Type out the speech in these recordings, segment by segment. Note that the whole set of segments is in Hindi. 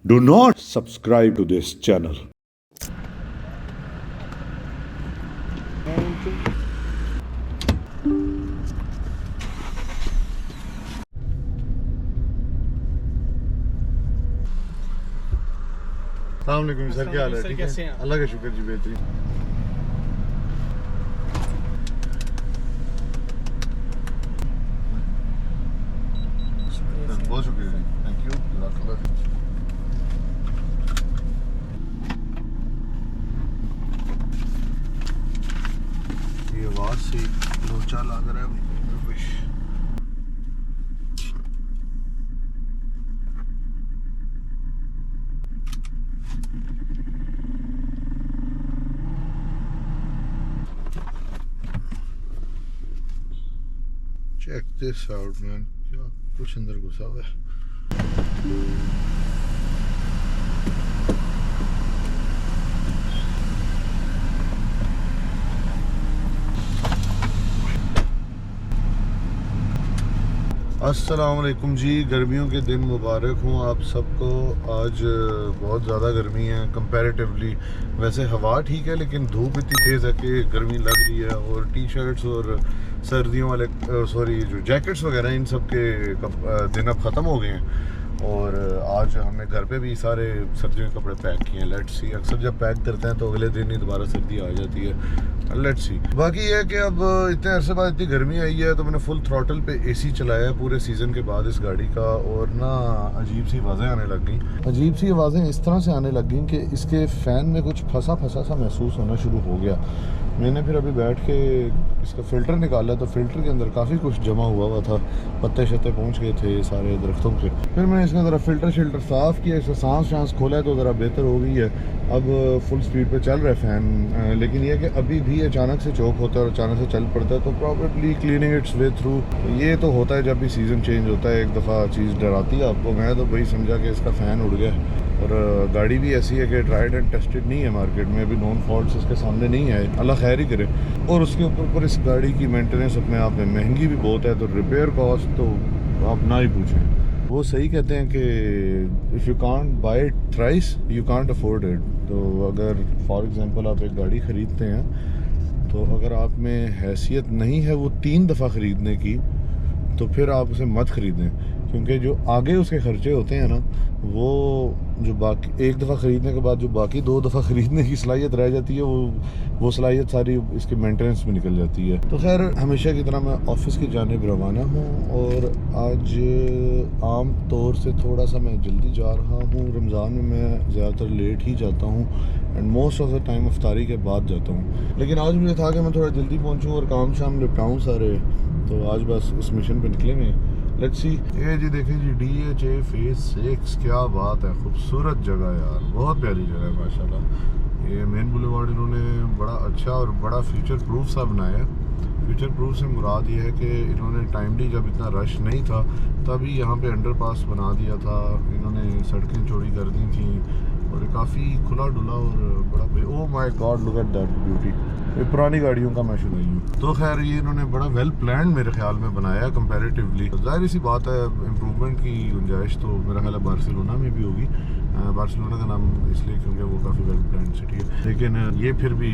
Do not subscribe to this channel. अस्सलामुअलैकुम सर, क्या हाल है? ठीक है, अल्लाह का शुक्र जी, बेहतरीन। बहुत शुक्रिया जी, थैंक यू। ये आवाज़ से लोचा लग रहा है कुछ। चेक दिस आउट मैन, क्या कुछ अंदर घुसा हुआ है। अस्सलाम वालेकुम जी, गर्मियों के दिन मुबारक हों आप सबको। आज बहुत ज़्यादा गर्मी है कंपैरेटिवली। वैसे हवा ठीक है लेकिन धूप इतनी तेज़ है कि गर्मी लग रही है। और टी शर्ट्स और सर्दियों वाले सॉरी जो जैकेट्स वगैरह इन सब के दिन अब ख़त्म हो गए हैं। और आज हमने घर पे भी सारे सर्दियों के कपड़े पैक किए हैं। लेट्स सी, अक्सर जब पैक करते हैं तो अगले दिन ही दोबारा सर्दी आ जाती है। Let's see. बाकी ये है कि अब इतने अरसे बाद इतनी गर्मी आई है तो मैंने फुल थ्रॉटल पे एसी चलाया है पूरे सीज़न के बाद इस गाड़ी का। और ना अजीब सी आवाज़ें आने लग गई। अजीब सी आवाज़ें इस तरह से आने लग गई कि इसके फ़ैन में कुछ फंसा फंसा सा महसूस होना शुरू हो गया। मैंने फिर अभी बैठ के इसका फ़िल्टर निकाला तो फ़िल्टर के अंदर काफ़ी कुछ जमा हुआ था, पत्ते शत्ते पहुंच गए थे सारे दरख्तों पे। फिर मैंने इसका ज़रा फ़िल्टर शिल्टर साफ़ किया, इसका सांस खोला है तो ज़रा बेहतर हो गई है। अब फुल स्पीड पे चल रहा है फ़ैन। लेकिन यह कि अभी भी अचानक से चौक होता है और अचानक से चल पड़ता है तो probably cleaning it's way through. ये तो होता है जब भी सीज़न चेंज होता है, एक दफ़ा चीज़ डराती है आपको। मैं तो वही समझा कि इसका फ़ैन उड़ गया। और गाड़ी भी ऐसी है कि ट्राइड एंड टेस्टेड नहीं है मार्केट में, अभी नॉन फॉल्ट्स इसके सामने नहीं है, अल्लाह खैर ही करे। और उसके ऊपर इस गाड़ी की मेंटेनेंस अपने आप में महंगी भी बहुत है, तो रिपेयर कॉस्ट तो आप ना ही पूछें। वो सही कहते हैं कि if you can't buy it thrice you can't afford it. तो अगर फॉर एग्जांपल आप एक गाड़ी ख़रीदते हैं तो अगर आप में हैसियत नहीं है वो 3 दफ़ा ख़रीदने की तो फिर आप उसे मत ख़रीदें, क्योंकि जो आगे उसके खर्चे होते हैं ना, वो जो बाकी एक दफ़ा ख़रीदने के बाद जो बाकी 2 दफ़ा ख़रीदने की सलाहियत रह जाती है वो सलाहियत सारी इसके मेंटेनेंस में निकल जाती है। तो खैर हमेशा की तरह मैं ऑफ़िस की जानिब रवाना हूँ और आज आम तौर से थोड़ा सा मैं जल्दी जा रहा हूँ। रमज़ान में मैं ज़्यादातर लेट ही जाता हूँ and most of the time इफ्तारी के बाद जाता हूँ। लेकिन आज मुझे था कि मैं थोड़ा जल्दी पहुँचूँ और काम शाम निपटाऊँ सारे, तो आज बस इस मिशन पर निकलेंगे। Let's see. ये जी देखें जी, DHA फेज़ 6, क्या बात है, खूबसूरत जगह यार, बहुत प्यारी जगह है माशाल्लाह। ये मेन बुलेवार्ड इन्होंने बड़ा अच्छा और बड़ा फ्यूचर प्रूफ सा बनाया है। फ्यूचर प्रूफ से मुराद ये है कि इन्होंने टाइमली जब इतना रश नहीं था तभी यहाँ पे अंडरपास बना दिया था, इन्होंने सड़कें चौड़ी कर दी थी और काफ़ी खुला डुला और बड़ा। Oh my God, look at that beauty. ये पुरानी गाड़ियों का मैं शुरू हूँ। तो खैर ये इन्होंने बड़ा वेल प्लान मेरे ख्याल में बनाया कंपैरेटिवली। जाहिर सी बात है इम्प्रूवमेंट की गुंजाइश तो मेरा ख्याल है बार्सिलोना में भी होगी। बार्सिलोना का नाम इसलिए क्योंकि वो काफ़ी वेल प्लान सिटी है, लेकिन ये फिर भी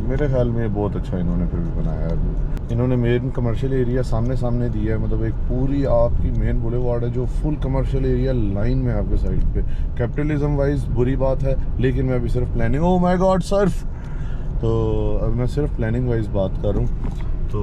मेरे ख्याल में बहुत अच्छा इन्होंने फिर भी बनाया है। इन्होंने मेन कमर्शियल एरिया सामने दिया है, मतलब एक पूरी आपकी मेन बुलेवार्ड है जो फुल कमर्शियल एरिया लाइन में आपके साइड पे। कैपिटलिज्म वाइज बुरी बात है, लेकिन मैं अभी सिर्फ planning, oh my God Surf, तो अब मैं सिर्फ प्लानिंग वाइज बात कर रहा हूँ। तो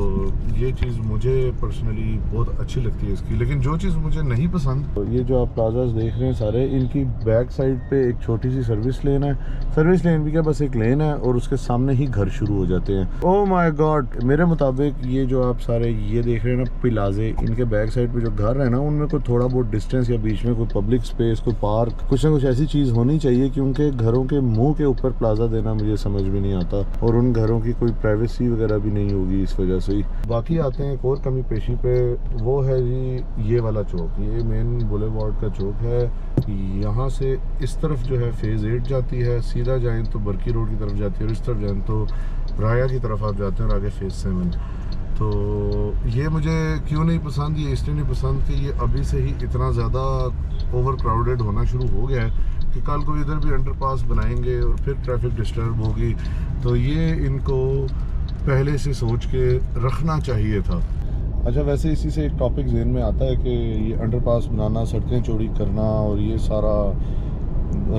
ये चीज़ मुझे पर्सनली बहुत अच्छी लगती है इसकी। लेकिन जो चीज़ मुझे नहीं पसंद, तो ये जो आप प्लाजाज देख रहे हैं सारे, इनकी बैक साइड पे एक छोटी सी सर्विस लेन है। सर्विस लेन भी क्या, बस एक लेन है और उसके सामने ही घर शुरू हो जाते हैं। ओह माय गॉड, मेरे मुताबिक ये जो आप सारे ये देख रहे हैं ना प्लाजे, इनके बैक साइड पे जो घर है ना, उनमें कोई थोड़ा बहुत डिस्टेंस या बीच में कोई पब्लिक स्पेस, कोई पार्क, कुछ ना कुछ ऐसी चीज़ होनी चाहिए, क्योंकि घरों के मुँह के ऊपर प्लाजा देना मुझे समझ में नहीं आता और उन घरों की कोई प्राइवेसी वगैरह भी नहीं होगी इस वजह से ही। बाकी आते हैं एक और कमी पेशी पे, वो है जी ये वाला चौक। ये मेन बुलेवार्ड का चौक है। यहाँ से इस तरफ जो है फेज़ 8 जाती है, सीधा जाएं तो बरकी रोड की तरफ जाती है और इस तरफ जाएं तो राया की तरफ आप जाते हैं और आगे फेज़ 7। तो ये मुझे क्यों नहीं पसंद, ये इसलिए नहीं पसंद कि ये अभी से ही इतना ज़्यादा ओवर क्राउडेड होना शुरू हो गया है कि कल को इधर भी अंडरपास बनाएंगे और फिर ट्रैफिक डिस्टर्ब होगी, तो ये इनको पहले से सोच के रखना चाहिए था। अच्छा, वैसे इसी से एक टॉपिक ज़हन में आता है कि ये अंडरपास बनाना, सड़कें चौड़ी करना और ये सारा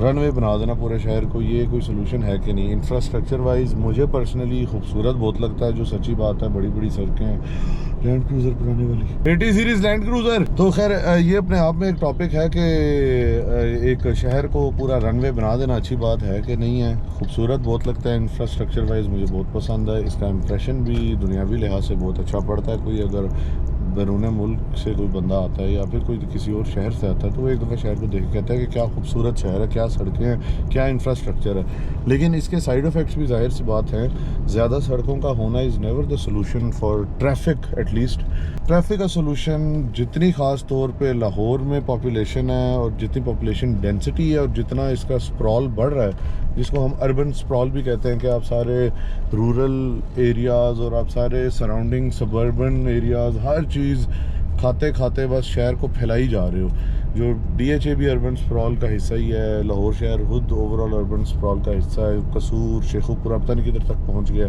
रनवे बना देना पूरे शहर को, ये कोई सोल्यूशन है कि नहीं? इंफ्रास्ट्रक्चर वाइज मुझे पर्सनली खूबसूरत बहुत लगता है, जो सच्ची बात है। बड़ी बड़ी सड़कें हैं, लैंड क्रूज़र पुराने वाली 80 सीरीज़ लैंड क्रूज़र। तो खैर ये अपने आप में एक टॉपिक है कि एक शहर को पूरा रनवे बना देना अच्छी बात है कि नहीं है? खूबसूरत बहुत लगता है, इंफ्रास्ट्रक्चर वाइज मुझे बहुत पसंद है। इसका इंप्रेशन भी दुनियावी लिहाज से बहुत अच्छा पड़ता है। कोई अगर बैरून मुल्क से कोई बंदा आता है या फिर कोई किसी और शहर से आता है तो वो एक दफ़ा शहर को देख के कहता है कि क्या खूबसूरत शहर है, क्या सड़कें हैं, क्या इंफ्रास्ट्रक्चर है। लेकिन इसके साइड इफ़ेक्ट्स भी जाहिर सी बात है, ज़्यादा सड़कों का होना is never the solution for traffic. At least traffic का सोल्यूशन, जितनी ख़ास तौर पे लाहौर में पॉपुलेशन है और जितनी पॉपुलेशन डेंसिटी है और जितना इसका स्प्रॉल बढ़ रहा है, जिसको हम अर्बन स्प्रॉल भी कहते हैं कि आप सारे रूरल एरियाज़ और आप सारे सराउंडिंग सबर्बन एरियाज़ हर चीज़ खाते खाते बस शहर को फैलाई जा रहे हो। जो DHA भी अर्बन स्प्रॉल का हिस्सा ही है, लाहौर शहर खुद ओवरऑल अर्बन स्प्रॉल का हिस्सा है, कसूर शेखुपुरा पता नहीं किधर तक पहुंच गया।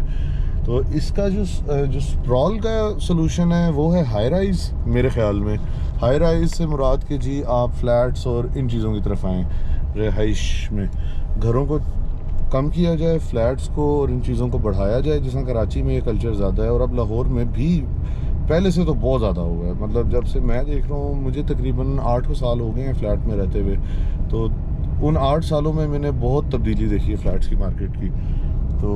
तो इसका जो स्प्रॉल का सलूशन है वो है हाई राइज़। मेरे ख्याल में हाई राइज़ से मुराद कि जी आप फ्लैट्स और इन चीज़ों की तरफ आएँ, रिहाइश में घरों को कम किया जाए, फ्लैट्स को और इन चीज़ों को बढ़ाया जाए। जिसमें कराची में ये कल्चर ज़्यादा है और अब लाहौर में भी पहले से तो बहुत ज़्यादा हुआ है। मतलब जब से मैं देख रहा हूँ, मुझे तकरीबन 8 साल हो गए हैं फ्लैट में रहते हुए, तो उन 8 सालों में मैंने बहुत तब्दीली देखी है फ्लैट्स की मार्केट की। तो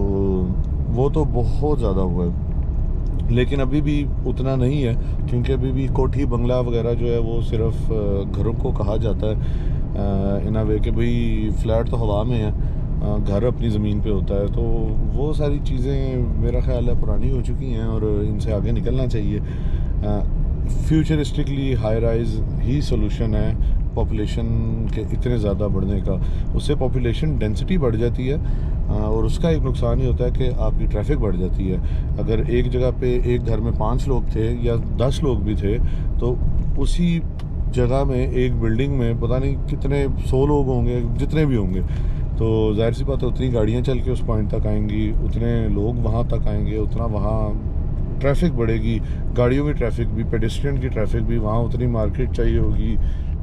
वो तो बहुत ज़्यादा हुआ है, लेकिन अभी भी उतना नहीं है, क्योंकि अभी भी कोठी बंगला वगैरह जो है वो सिर्फ घरों को कहा जाता है इन अ वे कि भाई फ्लैट तो हवा में है, घर अपनी ज़मीन पे होता है। तो वो सारी चीज़ें मेरा ख्याल है पुरानी हो चुकी हैं और इनसे आगे निकलना चाहिए। फ्यूचरिस्टिकली हाई राइज़ ही सोल्यूशन है पॉपुलेशन के इतने ज़्यादा बढ़ने का। उससे पॉपुलेशन डेंसिटी बढ़ जाती है और उसका एक नुकसान ही होता है कि आपकी ट्रैफिक बढ़ जाती है। अगर एक जगह पे एक घर में 5 लोग थे या 10 लोग भी थे, तो उसी जगह में एक बिल्डिंग में पता नहीं कितने 100 लोग होंगे, जितने भी होंगे, तो जाहिर सी बात है उतनी गाड़ियाँ चल के उस पॉइंट तक आएंगी, उतने लोग वहाँ तक आएंगे, उतना वहाँ ट्रैफिक बढ़ेगी, गाड़ियों की ट्रैफिक भी, पेडेस्ट्रियन की ट्रैफिक भी, वहाँ उतनी मार्केट चाहिए होगी,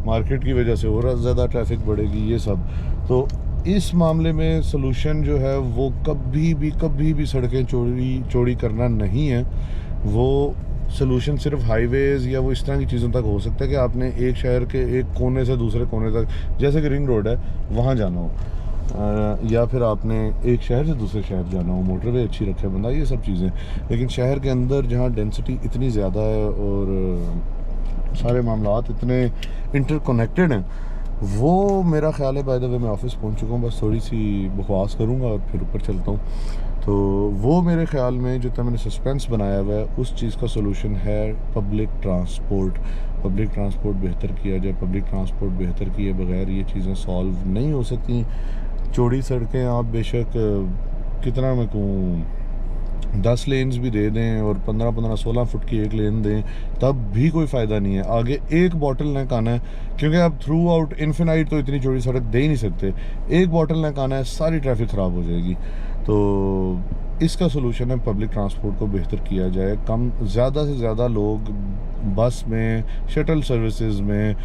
मार्केट की वजह से और ज़्यादा ट्रैफिक बढ़ेगी, ये सब। तो इस मामले में सलूशन जो है वो कभी भी सड़कें चौड़ी करना नहीं है। वो सलूशन सिर्फ हाईवेज़ या वो इस तरह की चीज़ों तक हो सकता है कि आपने एक शहर के एक कोने से दूसरे कोने तक, जैसे कि रिंग रोड है, वहाँ जाना हो, या फिर आपने एक शहर से दूसरे शहर जाना हो, मोटरवे अच्छी रखे बंदा, ये सब चीज़ें। लेकिन शहर के अंदर जहाँ डेंसिटी इतनी ज़्यादा है और सारे मामलात इतने इंटरकनेक्टेड हैं, वो मेरा ख्याल है। बाय द वे मैं ऑफिस पहुंच चुका हूँ, बस थोड़ी सी बकवास करूँगा और फिर ऊपर चलता हूँ। तो वो मेरे ख्याल में जितना मैंने सस्पेंस बनाया हुआ है उस चीज़ का सोल्यूशन है पब्लिक ट्रांसपोर्ट। पब्लिक ट्रांसपोर्ट बेहतर किया जाए। पब्लिक ट्रांसपोर्ट बेहतर किए बगैर ये चीज़ें सॉल्व नहीं हो सकती। चौड़ी सड़कें आप बेशक कितना मैं कहूँ 10 लेन्स भी दे दें और 15-16 फुट की एक लेन दें, तब भी कोई फ़ायदा नहीं है। आगे एक बॉटल नेक आना है, क्योंकि आप थ्रू आउट इन्फिनाइट तो इतनी चौड़ी सड़क दे ही नहीं सकते। एक बॉटल नेक आना है, सारी ट्रैफिक ख़राब हो जाएगी। तो इसका सोल्यूशन है पब्लिक ट्रांसपोर्ट को बेहतर किया जाए। ज़्यादा से ज़्यादा लोग बस में, शटल सर्विसेज में,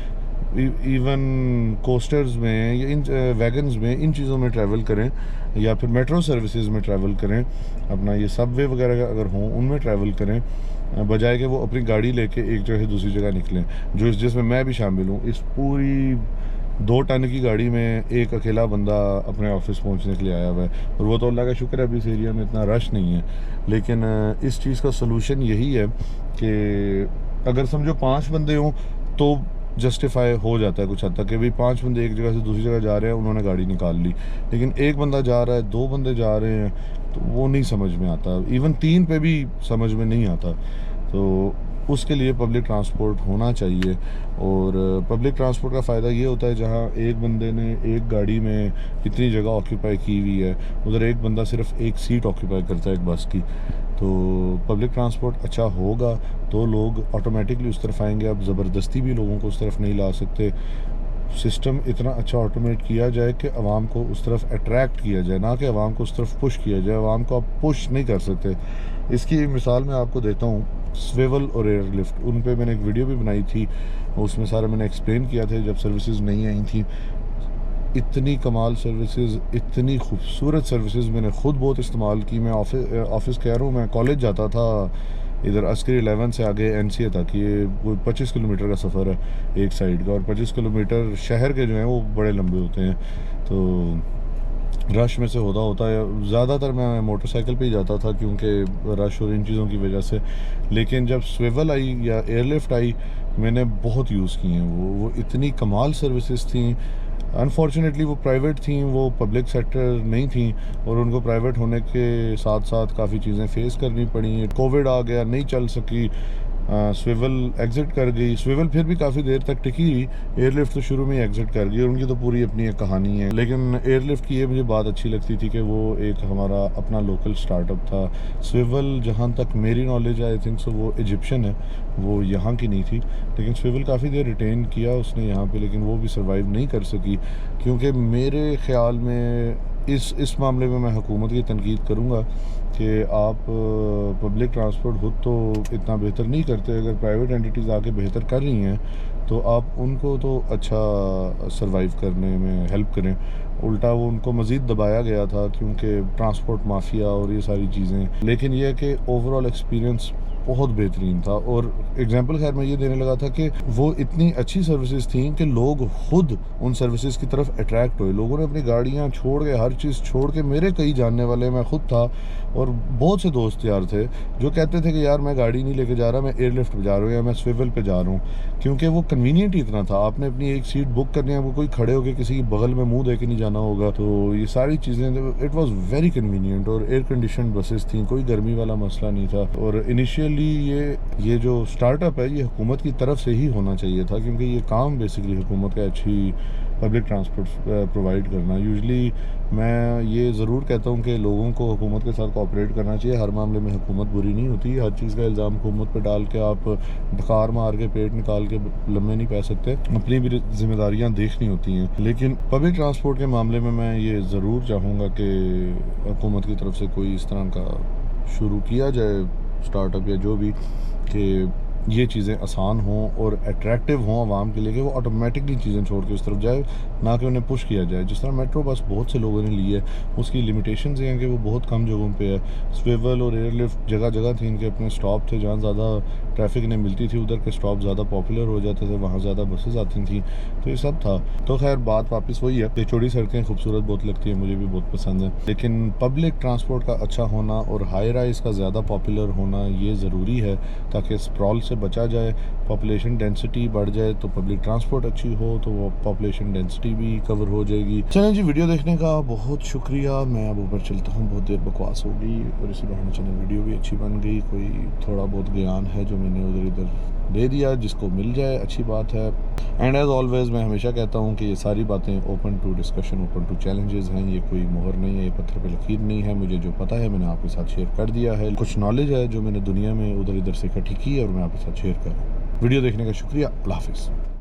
इवन कोस्टर्स में या इन वैगन्स में, इन चीज़ों में ट्रैवल करें, या फिर मेट्रो सर्विसेज में ट्रैवल करें। अपना ये सबवे वगैरह अगर हों उनमें ट्रैवल करें, बजाय कि वो अपनी गाड़ी लेके एक जगह से दूसरी जगह निकलें, जो जिसमें मैं भी शामिल हूँ। इस पूरी 2 टन की गाड़ी में एक अकेला बंदा अपने ऑफिस पहुंचने के लिए आया हुआ है, और वो तो अल्लाह का शुक्र है अभी इस एरिया में इतना रश नहीं है। लेकिन इस चीज़ का सलूशन यही है कि अगर समझो 5 बंदे हों तो जस्टिफाई हो जाता है कुछ हद तक कि भाई 5 बंदे एक जगह से दूसरी जगह जा रहे हैं, उन्होंने गाड़ी निकाल ली। लेकिन एक बंदा जा रहा है, 2 बंदे जा रहे हैं, तो वो नहीं समझ में आता। इवन 3 पे भी समझ में नहीं आता। तो उसके लिए पब्लिक ट्रांसपोर्ट होना चाहिए। और पब्लिक ट्रांसपोर्ट का फ़ायदा ये होता है जहाँ एक बंदे ने एक गाड़ी में इतनी जगह ऑक्यूपाई की हुई है, उधर एक बंदा सिर्फ एक सीट ऑक्यूपाई करता है एक बस की। तो पब्लिक ट्रांसपोर्ट अच्छा होगा तो लोग ऑटोमेटिकली उस तरफ आएंगे। अब ज़बरदस्ती भी लोगों को उस तरफ नहीं ला सकते। सिस्टम इतना अच्छा ऑटोमेट किया जाए कि आवाम को उस तरफ अट्रैक्ट किया जाए, ना कि आवाम को उस तरफ पुश किया जाए। आवाम को आप पुश नहीं कर सकते। इसकी मिसाल मैं आपको देता हूँ, स्विवल और एयरलिफ्ट, उन पे मैंने एक वीडियो भी बनाई थी, उसमें सारा मैंने एक्सप्लेन किया था जब सर्विसेज नहीं आई थी। इतनी कमाल सर्विसेज, इतनी खूबसूरत सर्विसेज मैंने ख़ुद बहुत इस्तेमाल की। मैं ऑफिस कह रहा हूँ, मैं कॉलेज जाता था इधर अस्करी 11 से आगे NCA तक, ये कोई 25 किलोमीटर का सफ़र है एक साइड का, और 25 किलोमीटर शहर के जो हैं वो बड़े लंबे होते हैं। तो रश में से होता है, ज़्यादातर मैं मोटरसाइकिल पे ही जाता था क्योंकि रश और इन चीज़ों की वजह से। लेकिन जब स्विवल आई या एयरलिफ्ट आई, मैंने बहुत यूज़ की हैं। वो इतनी कमाल सर्विसेज थी। अनफॉर्चुनेटली वो प्राइवेट थी, वो पब्लिक सेक्टर नहीं थी, और उनको प्राइवेट होने के साथ साथ काफ़ी चीज़ें फेस करनी पड़ी। कोविड आ गया, नहीं चल सकी, स्विवल एग्ज़िट कर गई। स्विवल फिर भी काफ़ी देर तक टिकी, एयरलिफ्ट तो शुरू में ही एग्ज़िट कर गई, और उनकी तो पूरी अपनी एक कहानी है। लेकिन एयरलिफ्ट की ये मुझे बात अच्छी लगती थी कि वो एक हमारा अपना लोकल स्टार्टअप था। स्विवल जहाँ तक मेरी नॉलेज है, आई थिंक सो वो इजिप्शियन है, वो यहाँ की नहीं थी। लेकिन स्विवल काफ़ी देर रिटेन किया उसने यहाँ पे, लेकिन वो भी सर्वाइव नहीं कर सकी। क्योंकि मेरे ख़्याल में इस मामले में मैं हुकूमत की तनकीद करूँगा कि आप पब्लिक ट्रांसपोर्ट खुद तो इतना बेहतर नहीं करते। अगर प्राइवेट एंटिटीज़ आके बेहतर कर रही हैं तो आप उनको तो अच्छा सरवाइव करने में हेल्प करें। उल्टा वो उनको मज़ीद दबाया गया था क्योंकि ट्रांसपोर्ट माफिया और ये सारी चीज़ें। लेकिन यह कि ओवरऑल एक्सपीरियंस बहुत बेहतरीन था। और एग्जांपल खैर मैं ये देने लगा था कि वो इतनी अच्छी सर्विसेज थी कि लोग खुद उन सर्विसेज की तरफ अट्रैक्ट हुए। लोगों ने अपनी गाड़ियाँ छोड़ के, हर चीज़ छोड़ के, मेरे कई जानने वाले, मैं खुद था और बहुत से दोस्त यार थे जो कहते थे कि यार मैं गाड़ी नहीं लेके जा रहा, मैं एयरलिफ्ट पे जा रहा हूँ या मैं स्विवल पे जा रहा हूँ, क्योंकि वो कन्वीनियंट ही इतना था। आपने अपनी एक सीट बुक करनी है, वो कोई खड़े होकर किसी की बगल में मुंह दे के नहीं जाना होगा। तो ये सारी चीज़ें, इट वॉज वेरी कन्वीनियंट। और एयर कंडीशन बसेस थी, कोई गर्मी वाला मसला नहीं था। और इनिशियली ये जो स्टार्टअप है, ये हुकूमत की तरफ से ही होना चाहिए था, क्योंकि ये काम बेसिकली हुकूमत का अच्छी पब्लिक ट्रांसपोर्ट प्रोवाइड करना। यूजुअली मैं ये ज़रूर कहता हूँ कि लोगों को हुकूमत के साथ कोऑपरेट करना चाहिए। हर मामले में हुकूमत बुरी नहीं होती। हर चीज़ का इल्ज़ाम हुकूमत पे डाल के आप डकार मार के पेट निकाल के लम्बे नहीं पै सकते। अपनी भी जिम्मेदारियाँ देखनी होती हैं। लेकिन पब्लिक ट्रांसपोर्ट के मामले में मैं ये ज़रूर चाहूँगा कि हुकूमत की तरफ से कोई इस तरह का शुरू किया जाए स्टार्टअप या जो भी, कि ये चीज़ें आसान हों और अट्रैक्टिव हों आवाम के लिए, कि वो ऑटोमेटिकली चीज़ें छोड़ के उस तरफ जाए, ना कि उन्हें पुश किया जाए। जिस तरह मेट्रो बस बहुत से लोगों ने ली है, उसकी लिमिटेशंस ये हैं कि वो बहुत कम जगहों पे है। स्विवल और एयरलिफ्ट जगह जगह थी, इनके अपने स्टॉप थे, जहाँ ज़्यादा ट्रैफिक नहीं मिलती थी उधर के स्टॉप ज़्यादा पॉपुलर हो जाते थे, वहाँ ज़्यादा बसेज आती थी। तो ये सब था। तो खैर बात वापस वही है कि चौड़ी सड़कें खूबसूरत बहुत लगती हैं, मुझे भी बहुत पसंद है, लेकिन पब्लिक ट्रांसपोर्ट का अच्छा होना और हाई राइज का ज़्यादा पॉपुलर होना ये ज़रूरी है, ताकि स्प्रॉल से बचा जाए। पॉपुलेशन डेंसिटी बढ़ जाए तो पब्लिक ट्रांसपोर्ट अच्छी हो तो वो पॉपुलेशन डेंसिटी भी कवर हो जाएगी। चलें जी, वीडियो देखने का बहुत शुक्रिया। मैं अब ऊपर चलता हूँ, बहुत देर बकवास हो गई और इसी बहाने चलें वीडियो भी अच्छी बन गई। कोई थोड़ा बहुत ज्ञान है जो मैंने उधर इधर दे दिया, जिसको मिल जाए अच्छी बात है। एंड एज ऑलवेज मैं हमेशा कहता हूँ कि ये सारी बातें open to discussion, open to challenges हैं। ये कोई मोहर नहीं है, ये पत्थर पे लकीर नहीं है। मुझे जो पता है मैंने आपके साथ शेयर कर दिया है। कुछ नॉलेज है जो मैंने दुनिया में उधर इधर से इकट्ठी की है और मैं आपके साथ शेयर कर रहा हूँ। वीडियो देखने का शुक्रिया। अल्लाह हाफिज़।